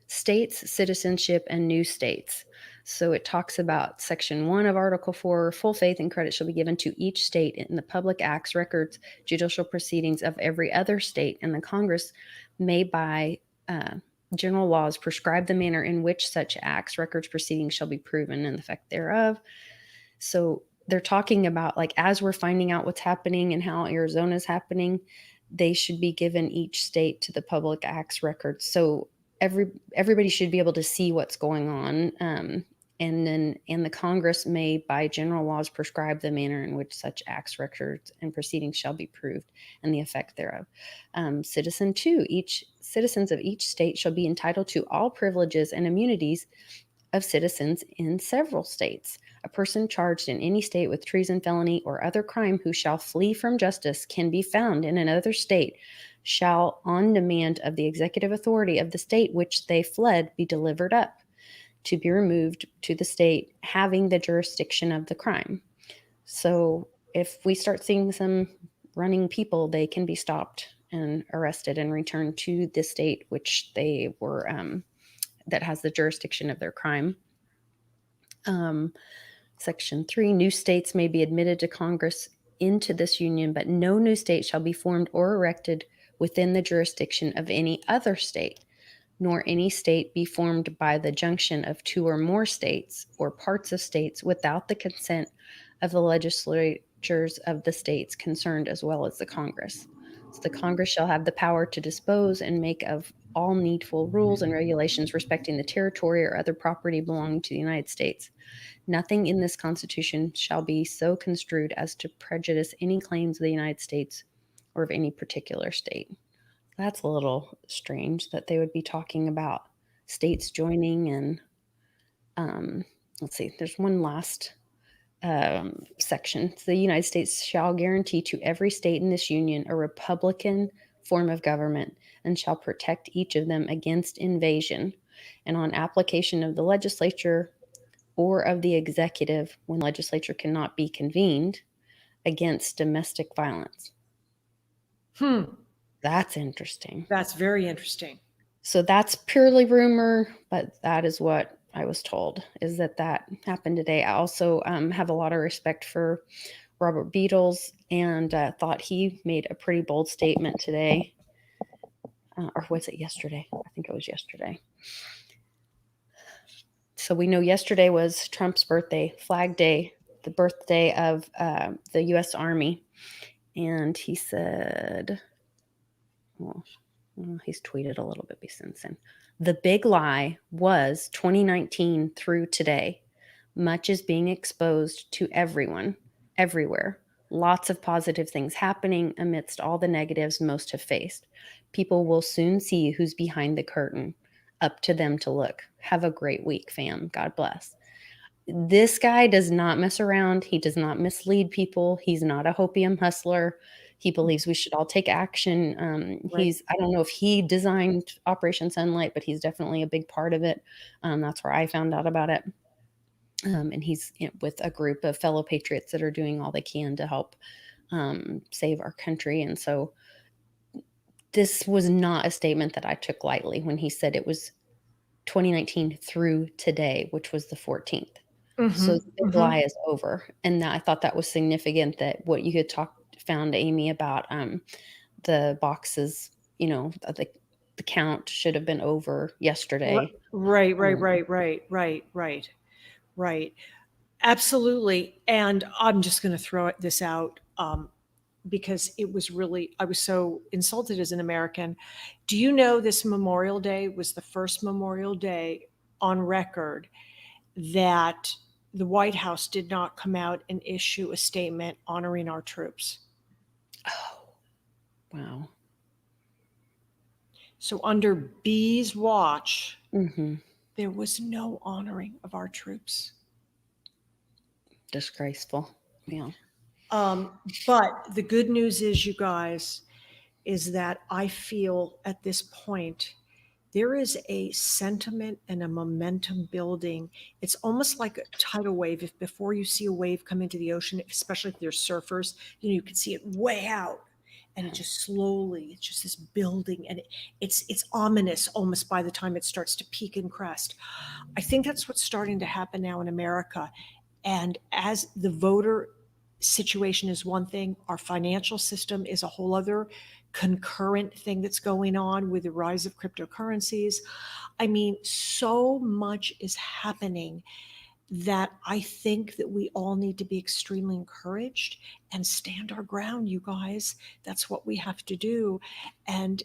States, citizenship, and new states. So it talks about Section 1 of Article 4, full faith and credit shall be given to each state in the public acts, records, judicial proceedings of every other state, and the Congress may by general laws prescribe the manner in which such acts, records, proceedings shall be proven and the effect thereof. So they're talking about, like, as we're finding out what's happening and how Arizona's happening, they should be given each state to the public acts records. So everybody should be able to see what's going on. And the Congress may, by general laws, prescribe the manner in which such acts, records, and proceedings shall be proved and the effect thereof. Citizen 2, citizens of each state shall be entitled to all privileges and immunities of citizens in several states. A person charged in any state with treason, felony, or other crime who shall flee from justice can be found in another state shall, on demand of the executive authority of the state which they fled, be delivered up to be removed to the state having the jurisdiction of the crime. So if we start seeing some running people, they can be stopped and arrested and returned to the state which they were, that has the jurisdiction of their crime. Section 3, new states may be admitted to Congress into this union, but no new state shall be formed or erected within the jurisdiction of any other state, nor any state be formed by the junction of two or more states or parts of states without the consent of the legislatures of the states concerned as well as the Congress. So the Congress shall have the power to dispose and make of all needful rules and regulations respecting the territory or other property belonging to the United States. Nothing in this Constitution shall be so construed as to prejudice any claims of the United States or of any particular state. That's a little strange that they would be talking about states joining. And let's see, there's one last section. The United States shall guarantee to every state in this union a republican form of government and shall protect each of them against invasion and on application of the legislature or of the executive when legislature cannot be convened against domestic violence. That's interesting. That's very interesting. So that's purely rumor, but that is what I was told, is that happened today. I also have a lot of respect for Robert Beatles and thought he made a pretty bold statement today. Or was it yesterday? I think it was yesterday. So we know yesterday was Trump's birthday, Flag Day, the birthday of the U.S. Army. And he said, well, he's tweeted a little bit since then. The big lie was 2019 through today. Much is being exposed to everyone, everywhere. Lots of positive things happening amidst all the negatives most have faced. People will soon see who's behind the curtain. Up to them to look. Have a great week, fam. God bless. This guy does not mess around. He does not mislead people. He's not a hopium hustler. he believes we should all take action. Right. I don't know if he designed Operation Sunlight, but he's definitely a big part of it. That's where I found out about it. And he's with a group of fellow patriots that are doing all they can to help save our country. And so this was not a statement that I took lightly when he said it was 2019 through today, which was the 14th. So the big lie is over. And I thought that was significant, that what you had found, Amy, about the boxes, the count should have been over yesterday. Right. Um, Right. Absolutely. And I'm just going to throw this out because I was so insulted as an American. Do you know this Memorial Day was the first Memorial Day on record that the White House did not come out and issue a statement honoring our troops? Oh, wow. So under B's watch, Mm-hmm. there was no honoring of our troops. Disgraceful. Yeah. But the good news is, you guys, is that I feel at this point there is a sentiment and a momentum building. It's almost like a tidal wave. If before you see a wave come into the ocean, especially if there's surfers, you can see it way out, and it just slowly, it's just this building, and it's ominous almost by the time it starts to peak and crest. I think that's what's starting to happen now in America. And as the voter situation is one thing, our financial system is a whole other concurrent thing that's going on with the rise of cryptocurrencies. I mean, so much is happening that I think that we all need to be extremely encouraged and stand our ground, you guys. That's what we have to do. And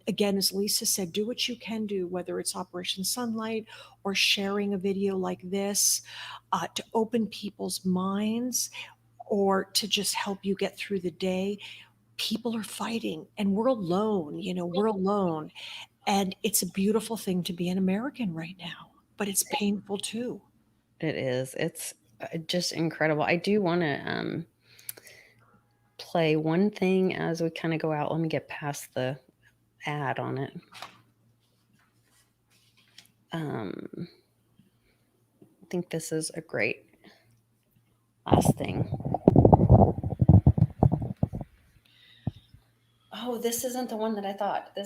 again, as Lisa said, do what you can do, whether it's Operation Sunlight or sharing a video like this to open people's minds or to just help you get through the day. People are fighting and we're alone, we're alone. And it's a beautiful thing to be an American right now, but it's painful too. It is. It's just incredible. I do want to play one thing as we kind of go out. Let me get past the ad on it. I think this is a great last thing. Oh, this isn't the one that I thought.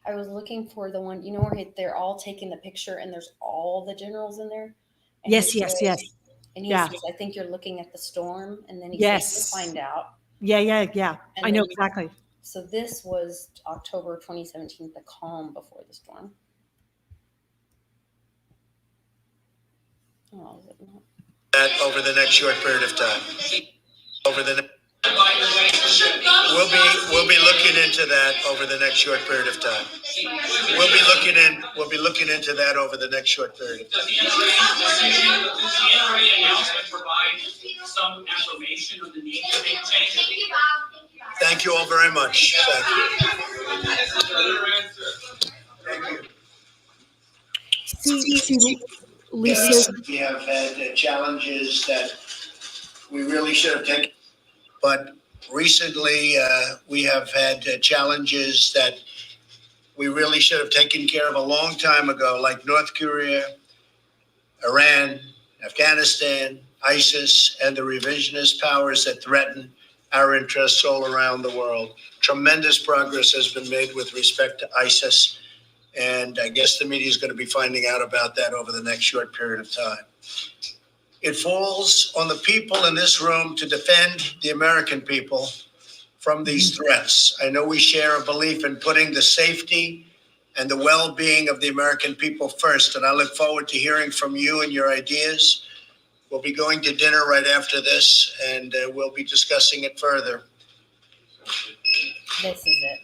I was looking for the one, where they're all taking the picture and there's all the generals in there. And Yes. And he says, I think you're looking at the storm. And then he says, you'll find out. Yeah. And I know exactly. So this was October 2017, the calm before the storm. Oh, is it not? That over the next short period of time. We'll be looking into that over the next short period of time. We'll be looking into that over the next short period of time. Does the NRA announcement provide some affirmation of the need to make changes? Thank you all very much. Thank you. See, Lisa. We have had challenges that we really should have taken, but recently we have had challenges that we really should have taken care of a long time ago, like North Korea, Iran, Afghanistan, ISIS, and the revisionist powers that threaten our interests all around the world. Tremendous progress has been made with respect to ISIS, and I guess the media is going to be finding out about that over the next short period of time. It falls on the people in this room to defend the American people from these threats. I know we share a belief in putting the safety and the well-being of the American people first, and I look forward to hearing from you and your ideas. We'll be going to dinner right after this, and we'll be discussing it further. This is it.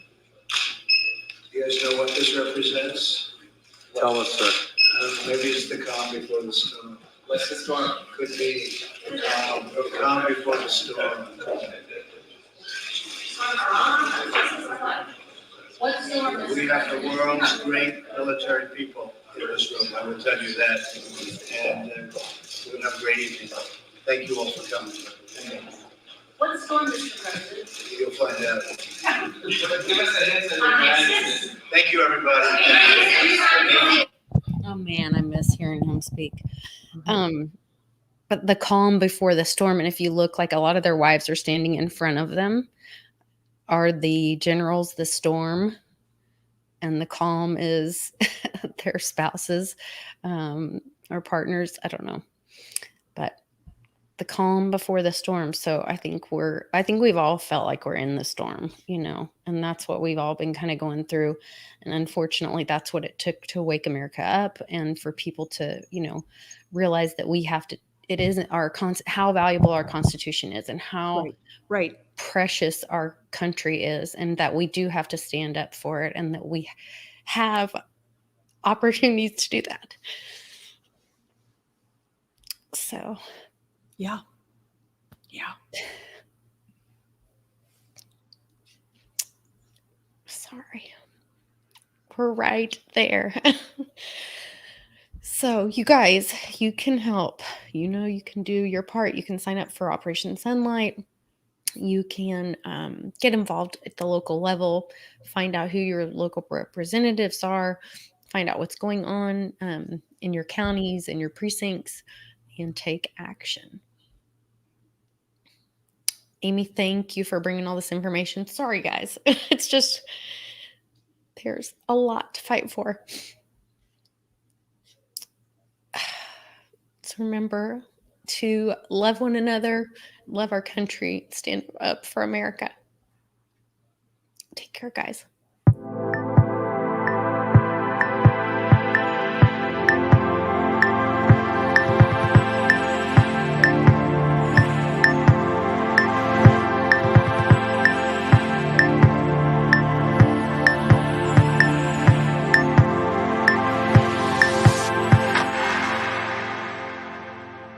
You guys know what this represents? Tell us, sir. Maybe it's the calm before the storm. What's the storm? Could be the calm before the storm. We have the world's great military people in this room, I will tell you that. And we'll have a great evening. Thank you all for coming. Thank you. What storm, Mr. President? You'll find out. Give us a hint of Thank you, everybody. Oh man, I miss hearing him speak. But the calm before the storm, and if you look, like a lot of their wives are standing in front of them, are the generals, the storm, and the calm is their spouses or partners. I don't know, but the calm before the storm. So I think we've all felt like we're in the storm, and that's what we've all been kind of going through. And unfortunately, that's what it took to wake America up and for people to, realize that we have to, it isn't how valuable our Constitution is and how Right. precious our country is, and that we do have to stand up for it, and that we have opportunities to do that. So, Yeah. sorry. We're right there. So, you guys, you can help. You can do your part. You can sign up for Operation Sunlight. You can get involved at the local level, find out who your local representatives are, find out what's going on in your counties and your precincts, and take action. Amy, thank you for bringing all this information. Sorry, guys. It's just, there's a lot to fight for. So remember to love one another, love our country, stand up for America. Take care, guys.